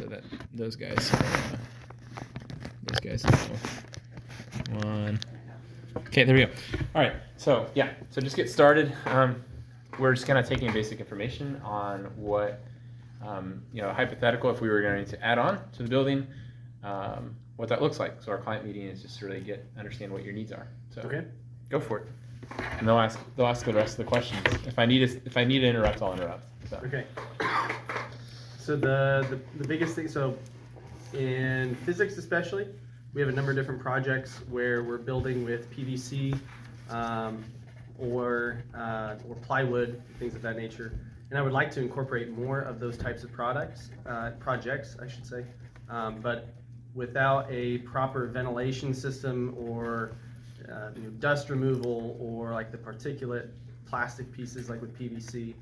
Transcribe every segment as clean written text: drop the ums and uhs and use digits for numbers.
that those guys know. One. Okay, there we go. All right, so just get started. We're just kind of taking basic information on what, hypothetical, if we were going to add on to the building, what that looks like. So our client meeting is just to really understand what your needs are. So Okay. Go for it. And they'll ask the rest of the questions. If I need to interrupt, I'll interrupt. So. Okay. So the biggest thing, so in physics especially, we have a number of different projects where we're building with PVC or plywood, things of that nature. And I would like to incorporate more of those types of projects, I should say. But without a proper ventilation system or dust removal or like the particulate plastic pieces like with PVC,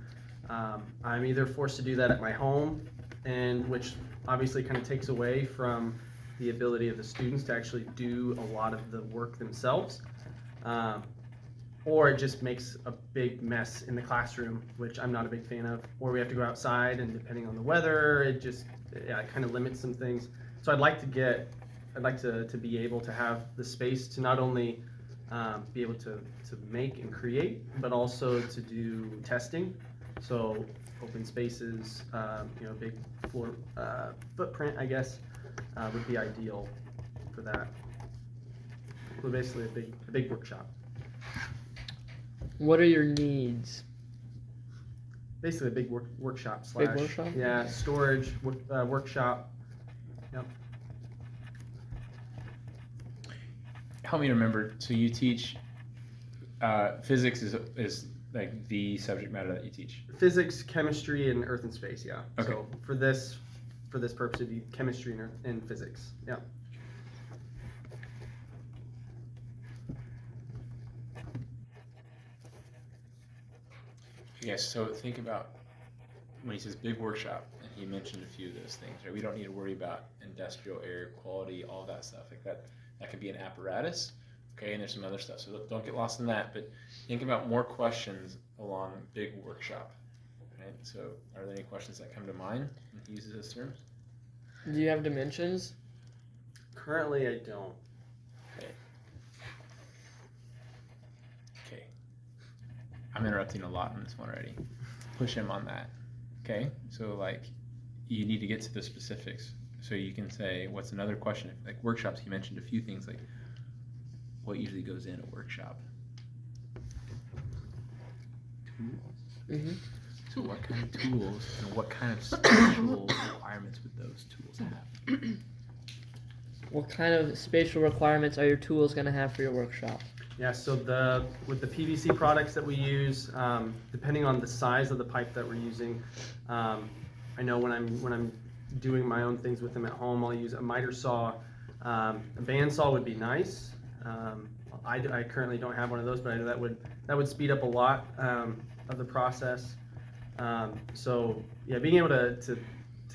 I'm either forced to do that at my home, and which obviously kind of takes away from the ability of the students to actually do a lot of the work themselves, or it just makes a big mess in the classroom, which I'm not a big fan of, or we have to go outside, and depending on the weather, it kind of limits some things. So I'd like to be able to have the space to not only be able to make and create, but also to do testing. So open spaces, big floor footprint, I guess, would be ideal for that. So basically a big workshop. What are your needs? Basically a big workshop / Big workshop? Yeah, storage, workshop. Yep. Help me remember. So you teach physics is like the subject matter that you teach. Physics, chemistry, and earth and space. Yeah. Okay. So for this purpose, it'd be chemistry and physics. Yeah. Yes. So think about when he says big workshop, and he mentioned a few of those things. Right? We don't need to worry about industrial air quality, all that stuff like that. That could be an apparatus. Okay, and there's some other stuff, so don't get lost in that, but think about more questions along big workshop. Right? So are there any questions that come to mind when he uses those terms? Do you have dimensions? Currently, I don't. Okay. I'm interrupting a lot on this one already. Push him on that. Okay, so like you need to get to the specifics. So you can say, what's another question? Like workshops, he mentioned a few things like what usually goes in a workshop. Tools. Mm-hmm. So what kind of tools and what kind of spatial requirements would those tools have? What kind of spatial requirements are your tools going to have for your workshop? Yeah, so with the PVC products that we use, depending on the size of the pipe that we're using, I know when I'm doing my own things with them at home, I'll use a miter saw. A bandsaw would be nice. I currently don't have one of those, but I know that would speed up a lot of the process. So yeah, being able to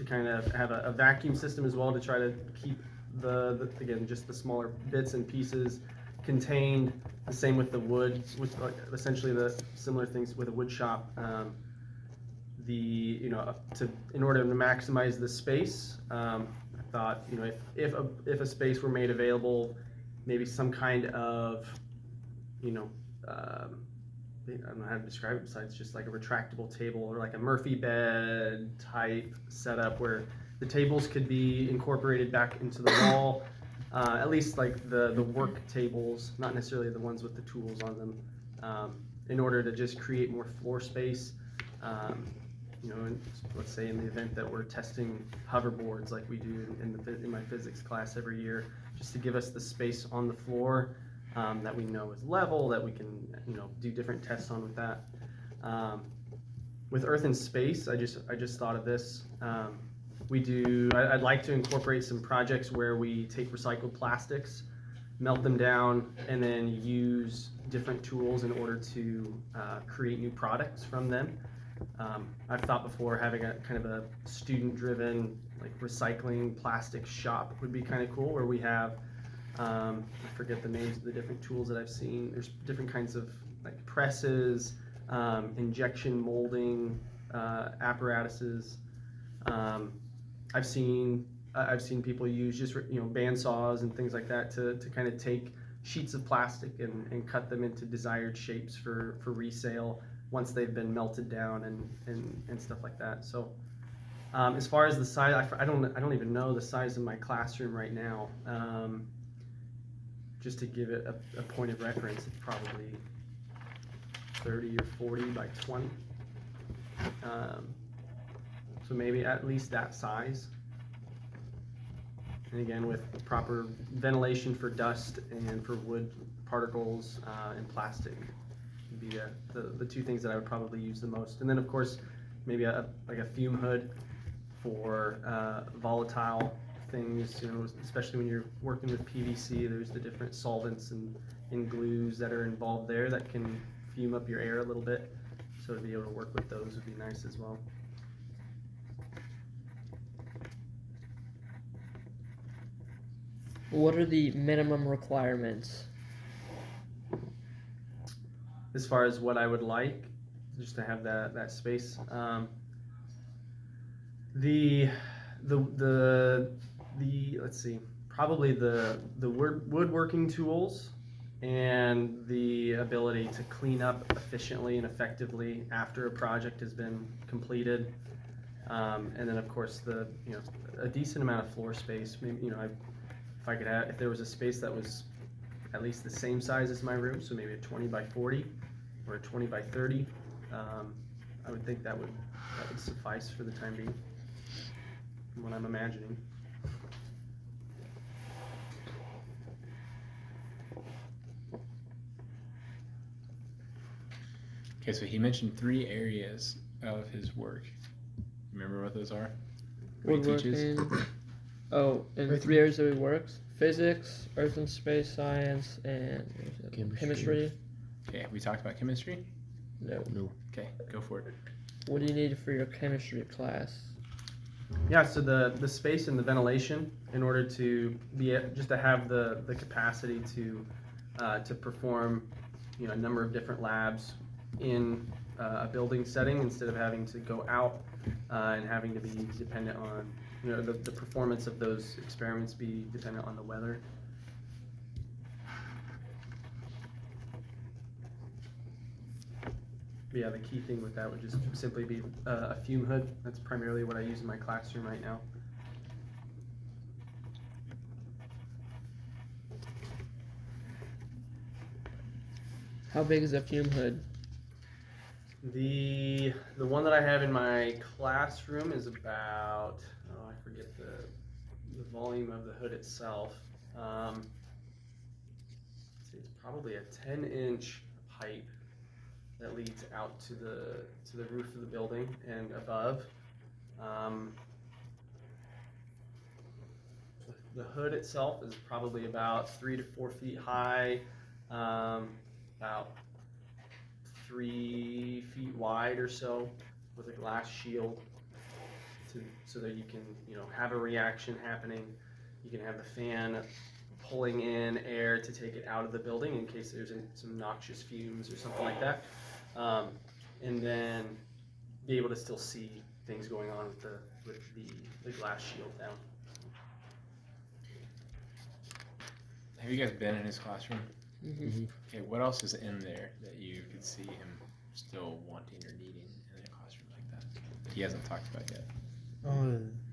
kind of have a vacuum system as well to try to keep again just the smaller bits and pieces contained. The same with the wood, with essentially the similar things with a wood shop. In order to maximize the space, I thought if a space were made available, maybe some kind of I don't know how to describe it besides just like a retractable table or like a Murphy bed type setup where the tables could be incorporated back into the wall, at least like the work tables, not necessarily the ones with the tools on them, in order to just create more floor space. And let's say in the event that we're testing hoverboards like we do in my physics class every year, just to give us the space on the floor that we know is level, that we can do different tests on with that. With Earth and Space, I just thought of this. I'd like to incorporate some projects where we take recycled plastics, melt them down, and then use different tools in order to create new products from them. I've thought before having a kind of a student-driven like recycling plastic shop would be kind of cool, where we have I forget the names of the different tools that I've seen. There's different kinds of like presses, injection molding apparatuses, I've seen people use just band saws and things like that to kind of take sheets of plastic and cut them into desired shapes for resale once they've been melted down and stuff like that. So as far as the size, I don't even know the size of my classroom right now. Just to give it a point of reference, it's probably 30 or 40 by 20. So maybe at least that size. And again, with proper ventilation for dust and for wood particles and plastic would be the two things that I would probably use the most. And then of course, maybe like a fume hood for volatile things, especially when you're working with PVC, there's the different solvents and glues that are involved there that can fume up your air a little bit. So to be able to work with those would be nice as well. What are the minimum requirements? As far as what I would like, just to have that space, the let's see, probably the woodworking tools and the ability to clean up efficiently and effectively after a project has been completed, and then of course a decent amount of floor space. Maybe if there was a space that was at least the same size as my room, so maybe a 20 by 40 or a 20 by 30, I would think that would suffice for the time being, from what I'm imagining. Okay, so he mentioned 3 areas of his work. Remember what those are? What he teaches? Woodworking. Oh, in 3 areas that he works: physics, earth and space science, and chemistry. Okay, we talked about chemistry? No. Okay, go for it. What do you need for your chemistry class? Yeah, so the space and the ventilation, in order to just to have the capacity to perform a number of different labs in a building setting, instead of having to go out and having to be dependent on the performance of those experiments be dependent on the weather. But yeah, the key thing with that would just simply be a fume hood. That's primarily what I use in my classroom right now. How big is a fume hood? The one that I have in my classroom is about, I forget the volume of the hood itself. Let's see, it's probably a 10-inch pipe that leads out to the roof of the building and above. The hood itself is probably about 3 to 4 feet high, about 3 feet wide or so, with a glass shield so that you can have a reaction happening. You can have the fan pulling in air to take it out of the building in case there's some noxious fumes or something like that, and then be able to still see things going on with the glass shield down. Have you guys been in his classroom? Mm-hmm. Okay, what else is in there that you could see him still wanting or needing in a classroom like that he hasn't talked about yet?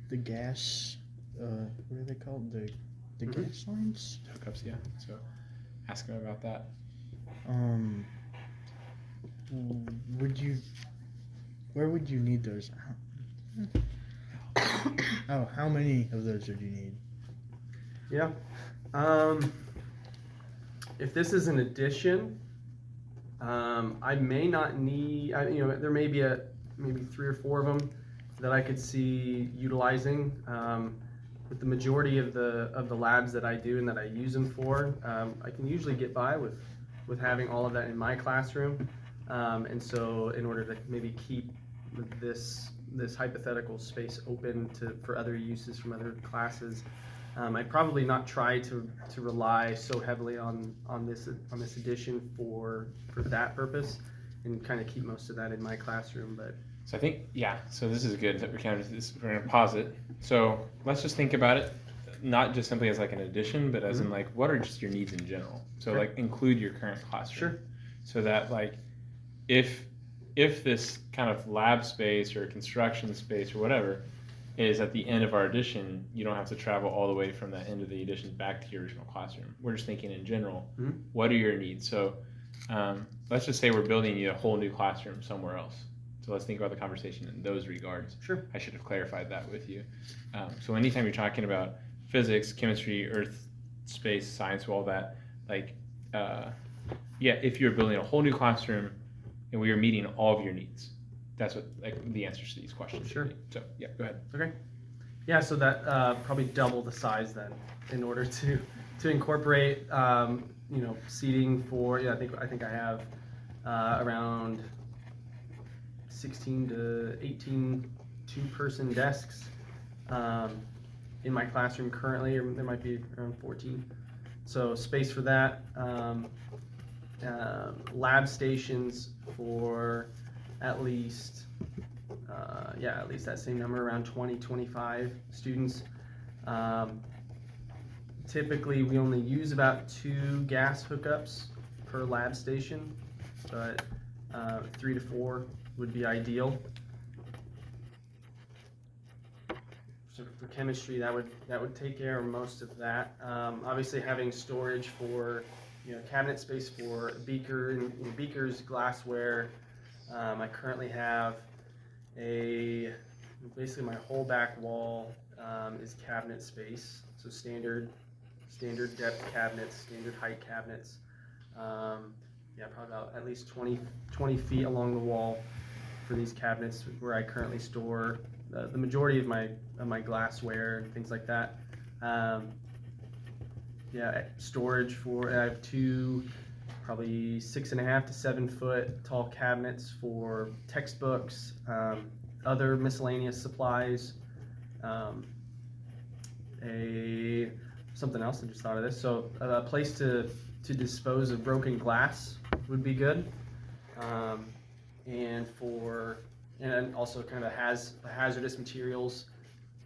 The gas, what are they called? The gas lines? Hookups, yeah. So ask him about that. Where would you need those? How many of those would you need? Yeah. If this is an addition, I may not need. There may be maybe 3 or 4 of them that I could see utilizing. With the majority of the labs that I do and that I use them for, I can usually get by with having all of that in my classroom. And so, in order to maybe keep this hypothetical space open for other uses from other classes, I'd probably not try to rely so heavily on this addition for that purpose, and kind of keep most of that in my classroom. But So I think, yeah, so this is good that we're going to pause it. So let's just think about it, not just simply as like an addition, but as in like, what are just your needs in general? So Okay. like include your current classroom. Sure. So that like, if this kind of lab space or construction space or whatever is at the end of our addition, you don't have to travel all the way from that end of the addition back to your original classroom. We're just thinking in general, what are your needs? So let's just say we're building you a whole new classroom somewhere else. So let's think about the conversation in those regards. Sure. I should have clarified that with you. So anytime you're talking about physics, chemistry, earth, space, science, all that, like, if you're building a whole new classroom and we are meeting all of your needs, that's what like the answers to these questions Sure. should be. So yeah, go ahead. Okay. Yeah, so that probably double the size then, in order to incorporate seating for I think I have around 16 to 18 two-person desks in my classroom currently, or there might be around 14. So space for that. Lab stations for at least that same number, around 20, 25 students. Typically, we only use about 2 gas hookups per lab station, but 3 to 4 would be ideal. So for chemistry, that would take care of most of that. Obviously, having storage for cabinet space for beakers, glassware. I currently have basically my whole back wall is cabinet space, so standard depth cabinets, standard height cabinets. Probably about at least 20 feet along the wall for these cabinets, where I currently store the majority of my glassware and things like that. Storage for, I have 2 probably 6.5 to 7 foot tall cabinets for textbooks, other miscellaneous supplies. Something else I just thought of this. So a place to dispose of broken glass would be good, and also kind of a hazardous materials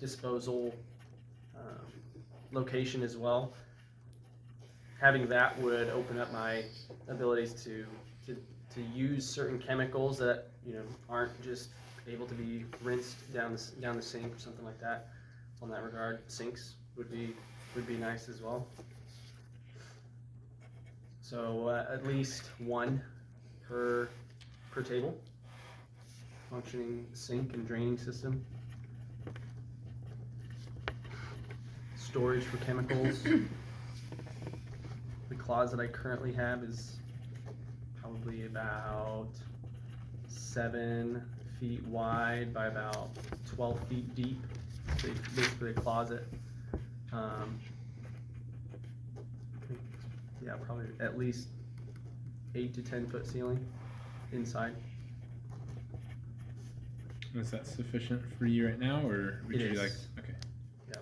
disposal location as well. Having that would open up my abilities to use certain chemicals that aren't just able to be rinsed down the sink or something like that. On that regard, sinks would be nice as well. So at least 1 per table, functioning sink and draining system. Storage for chemicals. The closet I currently have is probably about 7 feet wide by about 12 feet deep. So basically a closet. Probably at least 8 to 10 foot ceiling inside. Is that sufficient for you right now, or would It you is. like? Okay. Yeah.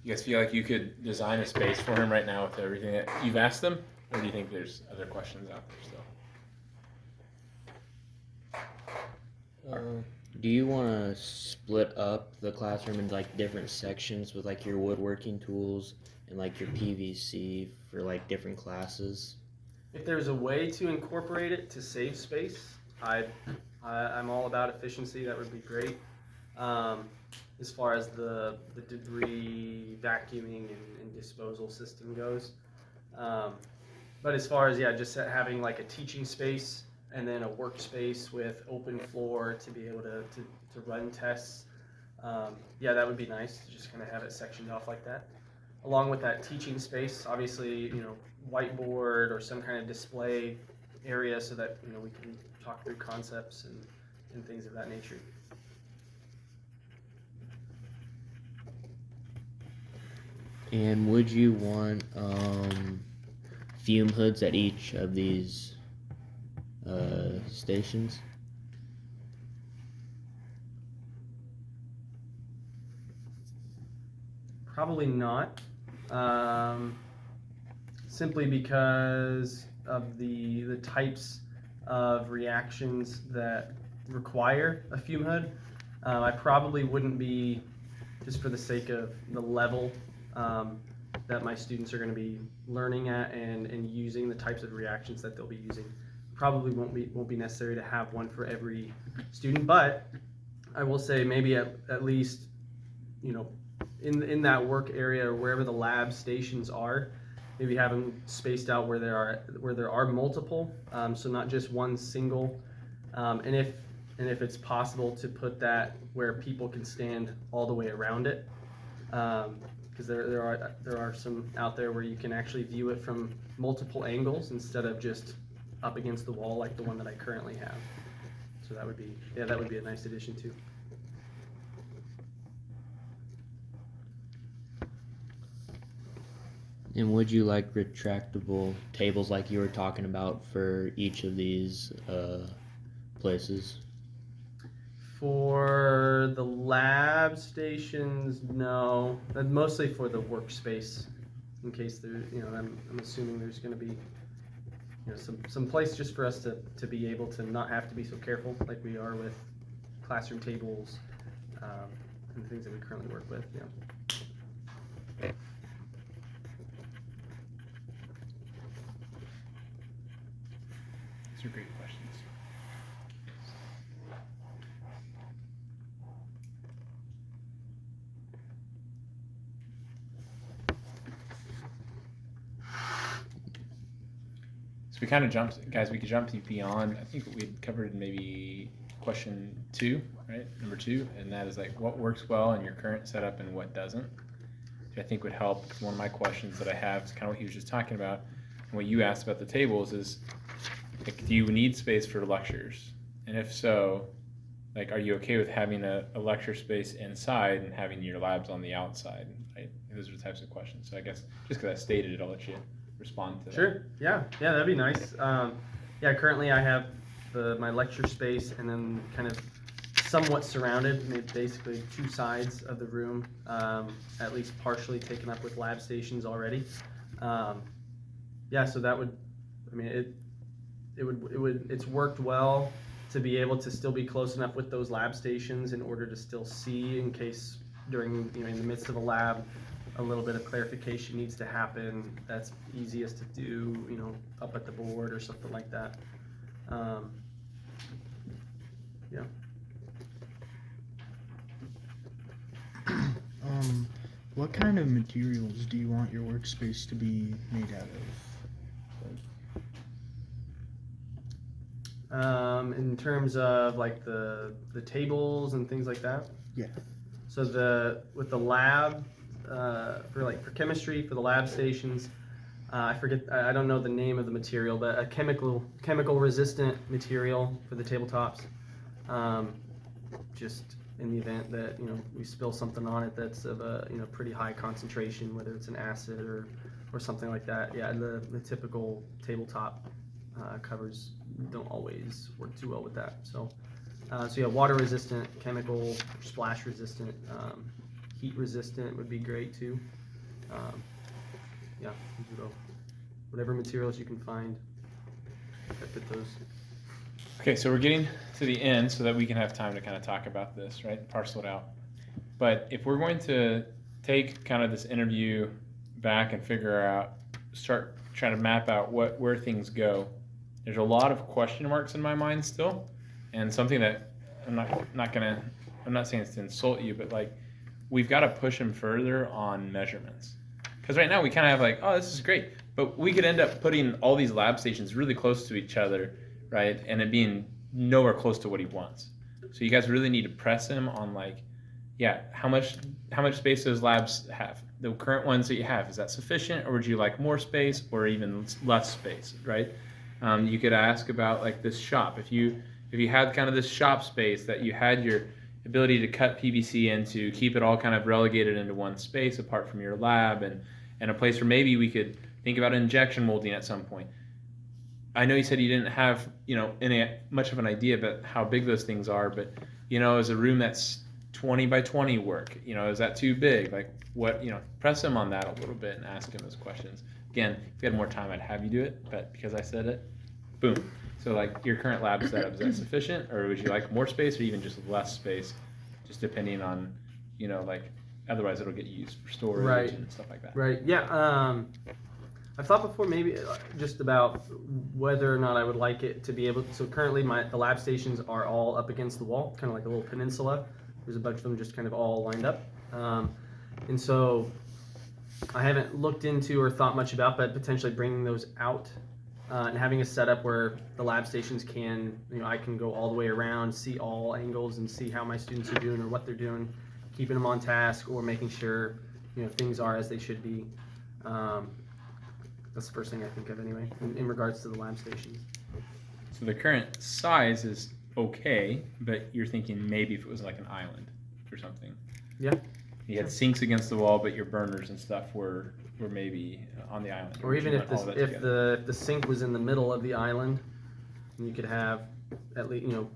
You guys feel like you could design a space for him right now with everything that you've asked them, or do you think there's other questions out there still? Do you want to split up the classroom into like different sections with like your woodworking tools and like your PVC for like different classes? If there's a way to incorporate it to save space, I'm all about efficiency. That would be great. As far as the debris vacuuming and disposal system goes, but as far as just having like a teaching space and then a workspace with open floor to be able to run tests, that would be nice to just kind of have it sectioned off like that. Along with that teaching space, obviously, whiteboard or some kind of display area so that we can talk through concepts and things of that nature. And would you want fume hoods at each of these stations? Probably not. Simply because of the types of reactions that require a fume hood. I probably wouldn't be, just for the sake of the level that my students are going to be learning at and using the types of reactions that they'll be using. Probably won't be necessary to have one for every student, but I will say maybe at least, in that work area or wherever the lab stations are, maybe have them spaced out where there are multiple, so not just one single, and if it's possible to put that where people can stand all the way around it, because there are some out there where you can actually view it from multiple angles instead of just up against the wall like the one that I currently have. So that would be a nice addition too. And would you like retractable tables like you were talking about for each of these places? For the lab stations, no. Mostly for the workspace, in case there, I'm assuming there's going to be, some place just for us to be able to not have to be so careful like we are with classroom tables and things that we currently work with. Yeah. These are great questions. So we kind of jumped, guys, we could jump beyond, I think we covered maybe question 2, right? Number 2, and that is like what works well in your current setup and what doesn't. Which I think would help, because one of my questions that I have is kind of what he was just talking about, and what you asked about the tables is, like, do you need space for lectures? And if so, like, are you okay with having a lecture space inside and having your labs on the outside, right? Those are the types of questions. So I guess just because I stated it, I'll let you respond to that. Sure. Yeah, that'd be nice. Currently I have my lecture space and then kind of somewhat surrounded, maybe basically 2 sides of the room, at least partially taken up with lab stations already. So that would, it's worked well to be able to still be close enough with those lab stations in order to still see in case during, in the midst of a lab, a little bit of clarification needs to happen. That's easiest to do, up at the board or something like that. What kind of materials do you want your workspace to be made out of? In terms of like the tables and things like that? Yeah. So with the lab, for chemistry, for the lab stations, I don't know the name of the material, but a chemical resistant material for the tabletops. Just in the event that we spill something on it that's of a pretty high concentration, whether it's an acid or something like that. Yeah, the typical tabletop covers don't always work too well with that. So water resistant, chemical, splash resistant, heat resistant would be great too. Whatever materials you can find that fit those. Okay, so we're getting to the end so that we can have time to kind of talk about this, right? Parcel it out. But if we're going to take kind of this interview back and start trying to map out where things go, there's a lot of question marks in my mind still, and something that I'm not saying it's to insult you, but like we've got to push them further on measurements. Because right now we kind of have like, oh, this is great, but we could end up putting all these lab stations really close to each other, right? And it being nowhere close to what he wants. So you guys really need to press him on like, how much space those labs have? The current ones that you have, is that sufficient, or would you like more space or even less space, right? You could ask about like this shop. If you had kind of this shop space that you had your ability to cut PVC into, keep it all kind of relegated into one space apart from your lab, and a place where maybe we could think about injection molding at some point. I know you said you didn't have, much of an idea about how big those things are, but, as a room that's 20 by 20 work? You know, is that too big? Like what, you know, press him on that a little bit and ask him those questions. Again, if you had more time, I'd have you do it, but because I said it, boom. So like your current lab setup, is that sufficient, or would you like more space or even just less space, just depending on, you know, like otherwise it'll get used for storage Right. and stuff like that. Right. Yeah. I've thought before maybe just about whether or not I would like it to be able. So currently, the lab stations are all up against the wall, kind of like a little peninsula. There's a bunch of them just kind of all lined up, and so I haven't looked into or thought much about, but potentially bringing those out and having a setup where the lab stations can, you know, I can go all the way around, see all angles, and see how my students are doing or what they're doing, keeping them on task or making sure, you know, things are as they should be. That's the first thing I think of anyway, in regards to the lab stations. So the current size is okay, but you're thinking maybe if it was like an island or something. Yeah. You had sinks against the wall, but your burners and stuff were maybe on the island. Or even you if want all that if together? the sink was in the middle of the island, and you could have at least, you know,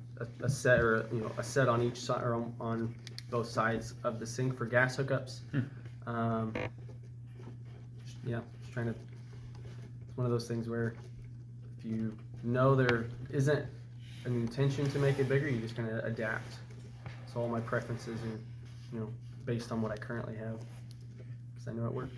a set or, you know, a set on each side or on both sides of the sink for gas hookups. Yeah, just trying to. It's one of those things where if you know there isn't an intention to make it bigger, you just kind of adapt. So all my preferences are, you know, based on what I currently have, because I know it works.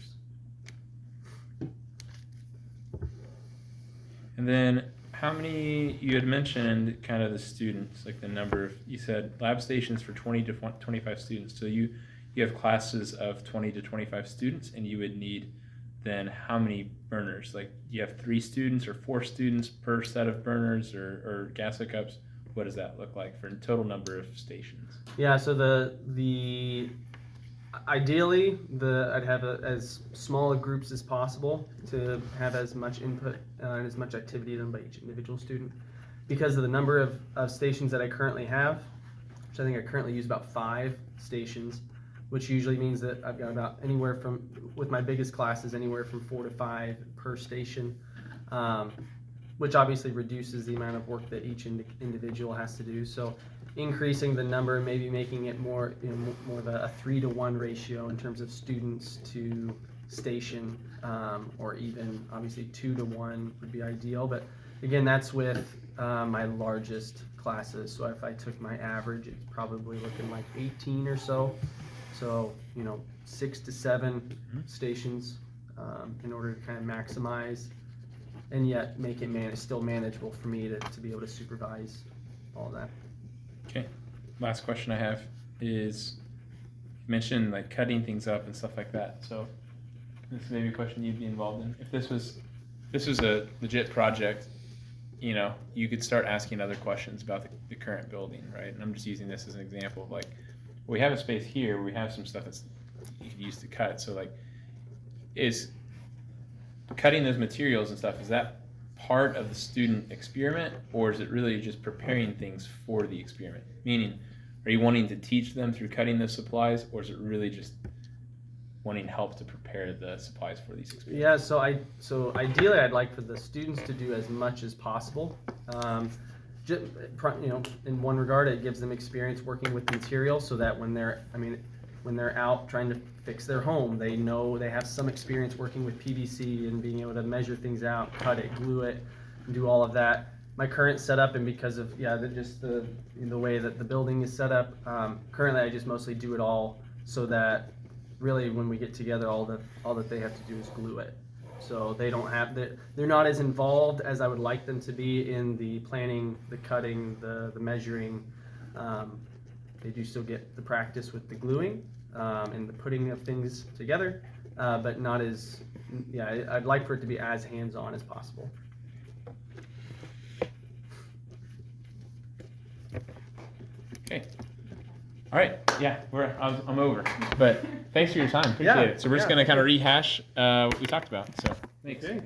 And then how many, you had mentioned kind of the students, like the number of, you said lab stations for 20 to 25 students. So you have classes of 20 to 25 students, and you would need then how many burners? Like you have 3 students or 4 students per set of burners or gas hookups? What does that look like for a total number of stations? Yeah, so the ideally I'd have as small of groups as possible to have as much input and as much activity done by each individual student, because of the number of stations that I currently have, which I think I currently use about 5 stations, which usually means that I've got about anywhere from, with my biggest classes, anywhere from 4 to 5 per station, which obviously reduces the amount of work that each individual has to do. So increasing the number, maybe making it more, you know, more of a 3-to-1 ratio in terms of students to station, or even obviously 2-to-1 would be ideal. But again, that's with my largest classes. So if I took my average, it's probably looking like 18 or so. So, you know, 6 to 7 stations in order to kind of maximize and yet make it still manageable for me to be able to supervise all that. Okay. Last question I have is, you mentioned like cutting things up and stuff like that. So this is maybe a question you'd be involved in. If this was a legit project, you know, you could start asking other questions about the current building, right? And I'm just using this as an example of like, we have a space here where we have some stuff that's you could use to cut. So like, is cutting those materials and stuff, is that part of the student experiment, or is it really just preparing things for the experiment? Meaning, are you wanting to teach them through cutting those supplies, or is it really just wanting help to prepare the supplies for these experiments? Yeah, so ideally I'd like for the students to do as much as possible. You know, in one regard, it gives them experience working with material, so that when they're out trying to fix their home, they know they have some experience working with PVC and being able to measure things out, cut it, glue it, and do all of that. My current setup, and because of the way that the building is set up, currently I just mostly do it all so that really when we get together, all that they have to do is glue it. So they don't have they're not as involved as I would like them to be in the planning, the cutting, the measuring. They do still get the practice with the gluing and the putting of things together, but not as, I'd like for it to be as hands-on as possible. Okay. All right. Yeah, I'm over. But thanks for your time. Appreciate Yeah, it. So we're just yeah. gonna kind of rehash what we talked about. So thanks. Okay.